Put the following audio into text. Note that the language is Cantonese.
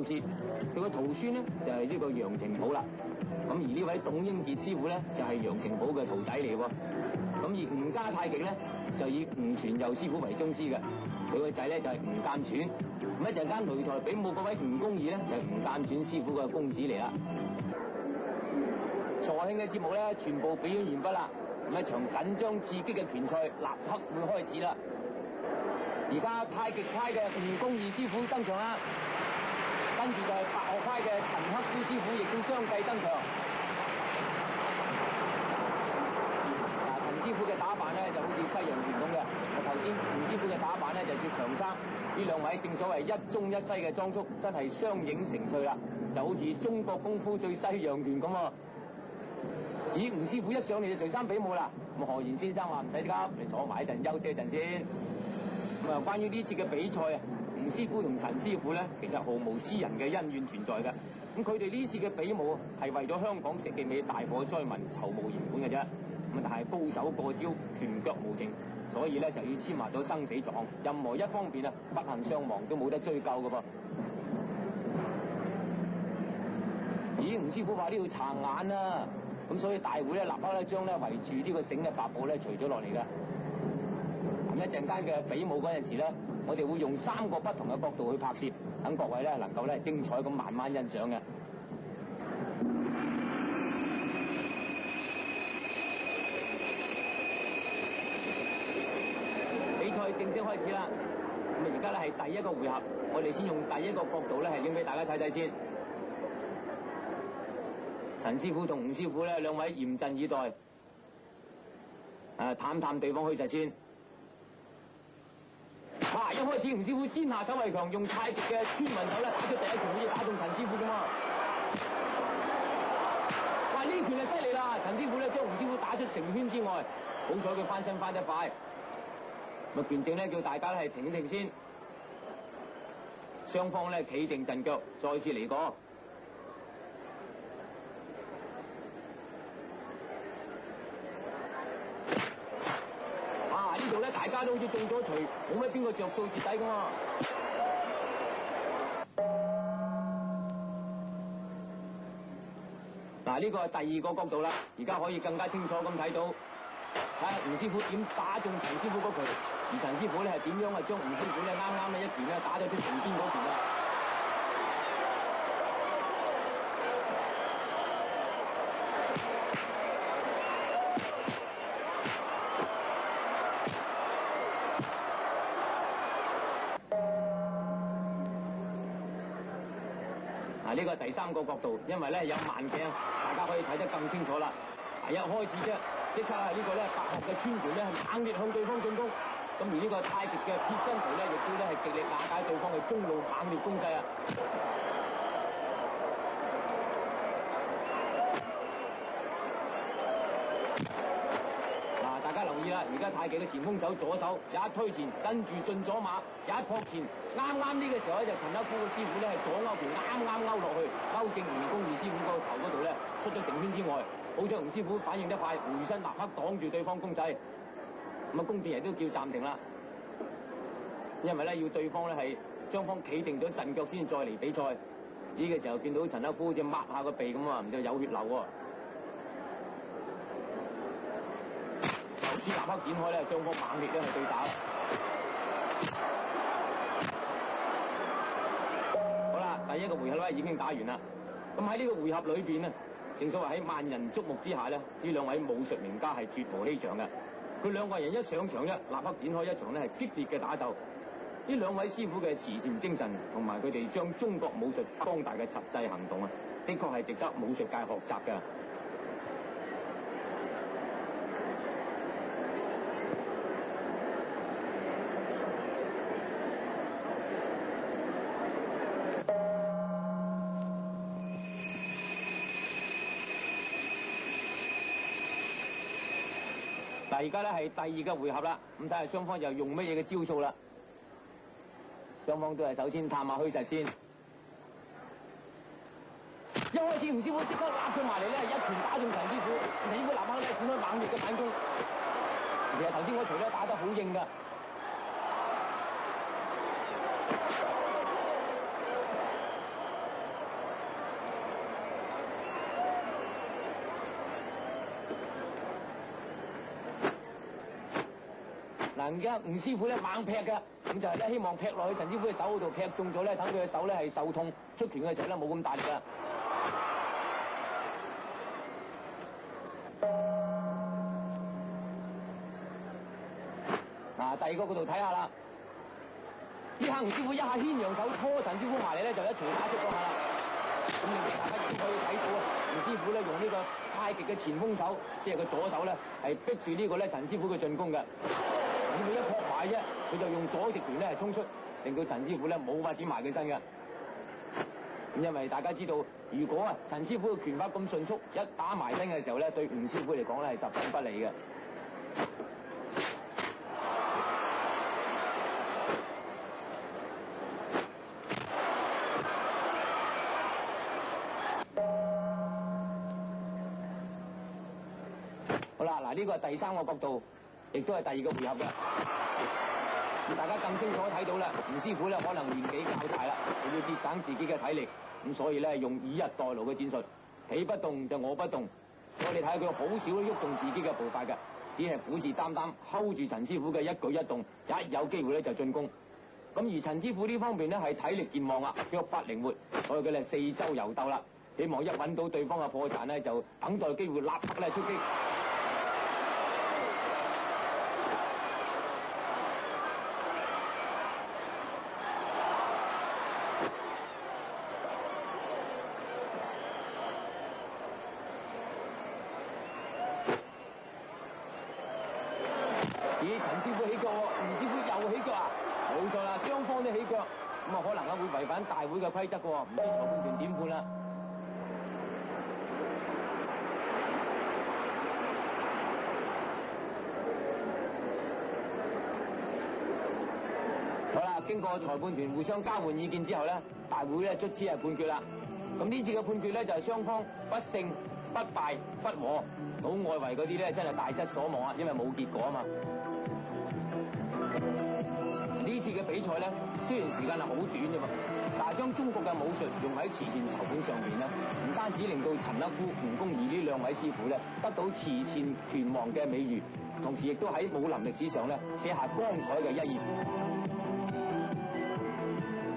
師，佢個徒孫咧就係呢個楊澄甫啦。咁而呢位董英傑師傅咧就係楊澄甫嘅徒弟嚟喎。咁而吳家太極咧就以吳傳佑師傅為宗師嘅，佢個仔咧就係吳鑑全。咁一陣間擂台比武嗰位吳公義咧就係吳鑑全師傅嘅公子嚟啦。助興嘅節目咧全部表演完畢啦，咁一場緊張刺激嘅拳賽立刻會開始啦。而家太極派嘅吳公義師傅登場啦，跟住就係白鶴派嘅陳克夫師傅亦都相繼登場。陳師傅嘅打扮咧就好似西洋拳咁嘅，頭先吳師傅嘅打扮咧就叫長衫。呢兩位正所謂一中一西嘅裝束，真係相映成趣啦，就好似中國功夫對西洋拳咁喎。咦，吳師傅一上嚟就除衫比武啦。咁何賢先生話唔使急，你坐埋一陣休息一陣先。咁啊，關於呢次嘅比賽啊，吳師傅同陳師傅咧，其實毫無私人嘅恩怨存在嘅。咁佢哋呢次嘅比武係為咗香港石硤尾大火災民籌募善款嘅啫。咁但係高手過招，拳腳無情，所以咧就要簽埋咗生死狀，任何一方面啊不幸傷亡都冇得追究嘅噃。咦，吳師傅話呢度搽眼啊！咁所以大會咧立刻咧將咧圍住呢個繩嘅白布咧除咗落嚟嘅。咁一陣間嘅比武嗰陣時咧，我哋會用3個不同嘅角度去拍攝，等各位咧能夠咧精彩咁慢慢欣賞嘅。比賽正式開始啦！咁而家咧係第一個回合，我哋先用第一個角度咧係影俾大家睇睇先。陳師傅同吳師傅咧兩位嚴陣以待，探探對方虛實先。哇！一開始吳師傅先下手為強，用太極嘅穿雲手咧打出第一拳，好似打中陳師傅咁啊！哇！呢拳就犀利啦！陳師傅咧將吳師傅打出成圈之外，好彩佢翻身翻得快。咁啊，拳證咧叫大家咧係停一停先，雙方咧企定陣腳，再次嚟過。呢度咧大家都好似中咗錘，冇乜邊個着數蝕底噶嘛。嗱，呢個係第二個角度啦，而家可以更加清楚咁睇到，睇下吳師傅點打中陳師傅嗰拳，而陳師傅咧係點樣啊將吳師傅咧啱啱咧一拳咧打到出成邊嗰拳啦。呢個係第3個角度，因為咧有慢鏡，大家可以睇得更清楚啦。一開始啫，即刻係呢個咧白鶴嘅穿拳咧係猛烈向對方進攻，咁而呢個太極嘅撇身圖咧亦都咧係極力瓦解對方嘅中路猛烈攻勢啊！大家留意啦，而家太極嘅前鋒手左手一推前，跟住進左馬，一撲前，啱啱呢個時候咧就陳克夫嘅師傅咧係左勾拳啱勾落去，勾正吳公義師傅個頭嗰度咧出咗成圈之外，好彩吳師傅反應得快，回身立刻擋住對方攻勢，咁啊攻戰亦都叫暫停啦，因為咧要對方咧係雙方企定咗陣腳先再嚟比賽，呢個時候見到陳克夫好似抹下個鼻咁啊，唔知有血流喎。立刻展開咧，雙方猛烈咧係對打。好啦，第一個回合咧已經打完啦。咁喺呢個回合裏邊呢，正所謂喺萬人矚目之下咧，呢兩位武術名家係絕無欺場嘅。佢兩個人一上場立刻展開一場咧係激烈嘅打鬥。呢兩位師傅嘅慈善精神同埋佢哋將中國武術當大嘅實際行動啊，的確係值得武術界學習嘅。嗱，而家咧係第2個回合啦，咁睇下雙方又用乜嘢嘅招數啦。雙方都係首先探下虛實先。一開始吳師傅即刻揦佢埋嚟咧，一拳打中陳師傅，陳師傅立刻咧展開猛烈嘅反攻。其實頭先嗰錘咧打得好硬㗎。嗱，而家吳師傅咧猛劈嘅，咁就係咧希望劈落去陳師傅嘅手嗰度，劈中咗咧，等佢嘅手咧係受痛，出拳嘅時候咧冇咁大力㗎。嗱，第二個角度睇下啦，呢下吳師傅一下牽羊手拖陳師傅埋嚟咧，就一錘打出咗下啦。咁令大家亦都可以睇到啊，吳師傅咧用呢個太極嘅前鋒手，即係個左手咧係逼住呢個咧陳師傅嘅進攻嘅。咁佢一撲埋啫，佢就用左直拳咧係衝出，令到陳師傅咧冇法子埋佢身嘅。咁因為大家知道，如果啊陳師傅嘅拳法咁迅速，一打埋身嘅時候咧，對吳師傅嚟講咧係十分不利嘅。好啦，嗱呢個係第三個角度，亦都係第二個回合嘅。咁大家更清楚睇到啦，吳師傅咧可能年紀較大啦，佢要節省自己嘅體力，咁所以咧用以逸待勞嘅戰術，企不動就我不動。我哋睇下佢好少喐動自己嘅步伐嘅，只係虎視眈眈 hold 住陳師傅嘅一舉一動，一有機會咧就進攻。咁而陳師傅呢方面咧係體力健旺啊，腳法靈活，所以佢哋四周遊鬥啦，希望一揾到對方嘅破綻咧，就等待機會立刻咧出擊。咦，陳師傅起腳喎，吳師傅又起腳啊！冇錯啦，雙方都起腳，咁啊可能啊會違反大會嘅規則嘅喎，唔知裁判團點判啦？好啦，經過裁判團互相交換意見之後咧，大會咧卒之係判決啦。咁呢次嘅判決咧就係雙方不勝、不敗、不和，好外圍嗰啲咧真係大失所望啊，因為冇結果啊嘛。呢次嘅比賽咧，雖然時間係好短啫嘛，但係將中國嘅武術用喺慈善籌款上面咧，唔單止令到陳克夫、吳公儀呢兩位師傅咧得到慈善拳王嘅美譽，同時亦都喺武林歷史上咧寫下光彩嘅一頁。